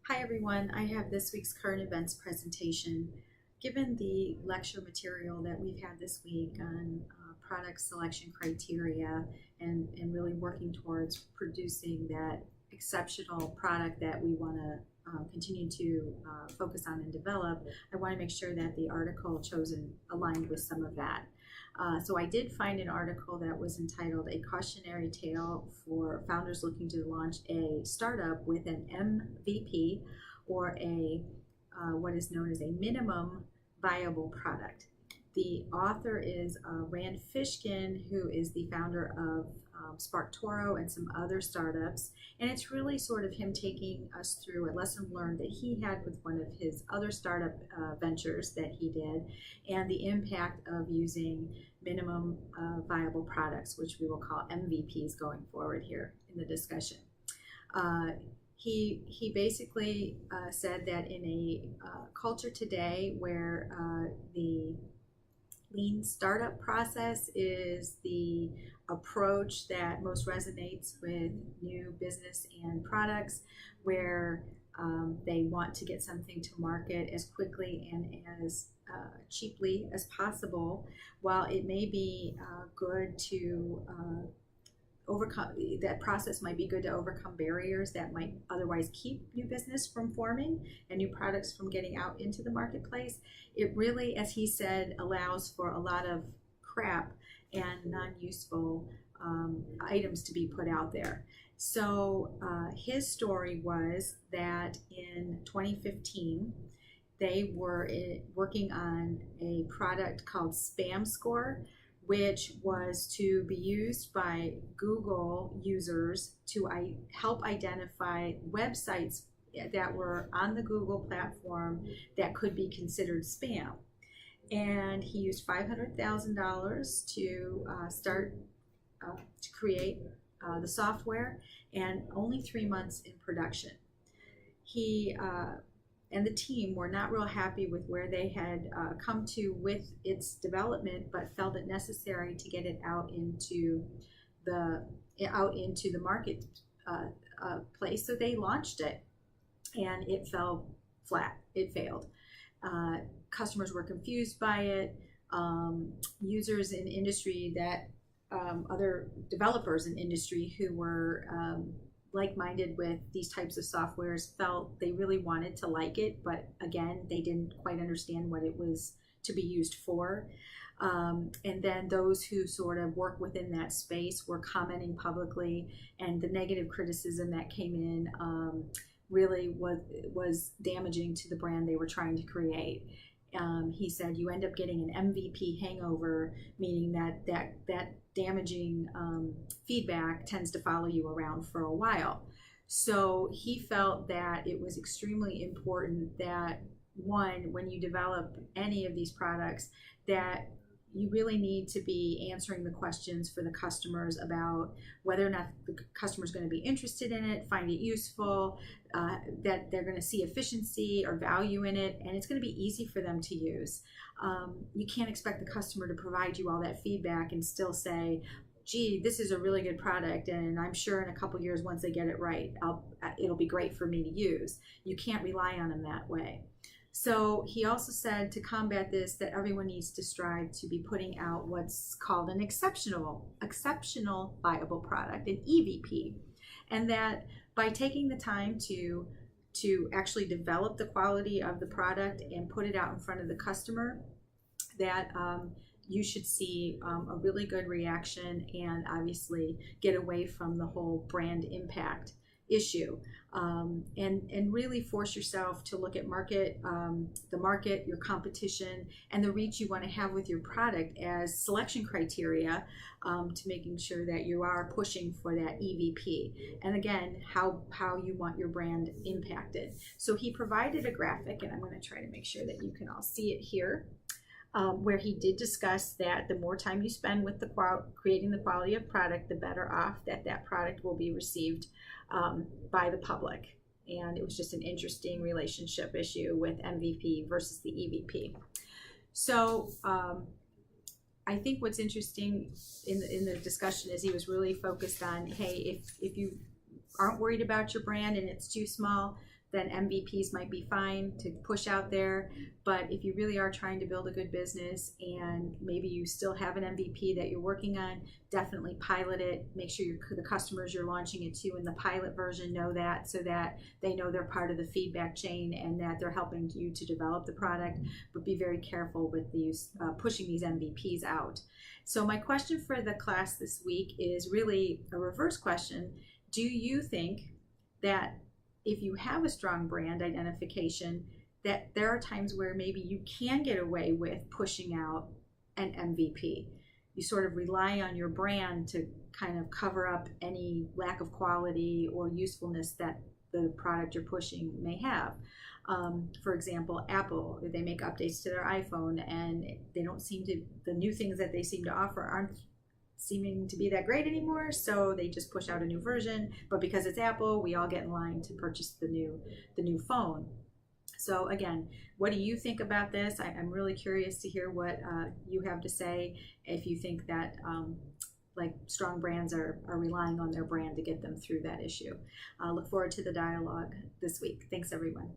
Hi everyone, I have this week's current events presentation. Given the lecture material that we've had this week on product selection criteria and really working towards producing that exceptional product that we want to continue to focus on and develop, I want to make sure that the article chosen aligned with some of that. So I did find an article that was entitled "A Cautionary Tale for Founders Looking to Launch a Startup with an MVP or a what is known as a minimum viable product." The author is Rand Fishkin, who is the founder of SparkToro and some other startups. And it's really sort of him taking us through a lesson learned that he had with one of his other startup ventures that he did, and the impact of using minimum viable products, which we will call MVPs going forward here in the discussion. He basically said that in a culture today where the lean startup process is the approach that most resonates with new business and products, where they want to get something to market as quickly and as cheaply as possible. While it may be good to overcome that process, might be good to overcome barriers that might otherwise keep new business from forming and new products from getting out into the marketplace, it really, as he said, allows for a lot of crap and non-useful items to be put out there. So his story was that in 2015 they were working on a product called Spam Score, which was to be used by Google users to help identify websites that were on the Google platform that could be considered spam. And he used $500,000 to start to create the software, and only 3 months in production. He and the team were not real happy with where they had come to with its development, but felt it necessary to get it out into the market place. So they launched it, and it fell flat. It failed. Customers were confused by it. Users in industry that other developers in industry who were like-minded with these types of softwares felt they really wanted to like it, but again, they didn't quite understand what it was to be used for. And then those who sort of work within that space were commenting publicly, and the negative criticism that came in really was damaging to the brand they were trying to create. He said you end up getting an MVP hangover, meaning that damaging feedback tends to follow you around for a while. So he felt that it was extremely important that, one, when you develop any of these products, that you really need to be answering the questions for the customers about whether or not the customer is going to be interested in it, find it useful, that they're going to see efficiency or value in it, and it's going to be easy for them to use. You can't expect the customer to provide you all that feedback and still say, gee, this is a really good product, and I'm sure in a couple years, once they get it right, it'll be great for me to use. You can't rely on them that way. So he also said, to combat this, that everyone needs to strive to be putting out what's called an exceptional viable product, an EVP, and that by taking the time to actually develop the quality of the product and put it out in front of the customer, that you should see a really good reaction and obviously get away from the whole brand impact issue, and really force yourself to look at the market, your competition, and the reach you want to have with your product as selection criteria, to making sure that you are pushing for that EVP. And again, how you want your brand impacted. So he provided a graphic, and I'm going to try to make sure that you can all see it here, where he did discuss that the more time you spend with creating the quality of product, the better off that product will be received by the public. And it was just an interesting relationship issue with MVP versus the EVP. So I think what's interesting in the discussion is he was really focused on, hey, if you aren't worried about your brand and it's too small, then MVPs might be fine to push out there. But if you really are trying to build a good business and maybe you still have an MVP that you're working on, definitely pilot it. Make sure the customers you're launching it to in the pilot version know that, so that they know they're part of the feedback chain and that they're helping you to develop the product. But be very careful with these pushing these MVPs out. So my question for the class this week is really a reverse question. Do you think that if you have a strong brand identification, that there are times where maybe you can get away with pushing out an MVP? You sort of rely on your brand to kind of cover up any lack of quality or usefulness that the product you're pushing may have. For example, Apple, they make updates to their iPhone and they don't seem to, the new things that they seem to offer aren't seeming to be that great anymore, so they just push out a new version. But because it's Apple, we all get in line to purchase the new phone. So again, what do you think about this? I'm really curious to hear what you have to say, if you think that like strong brands are relying on their brand to get them through that issue. Look forward to the dialogue this week. Thanks, everyone.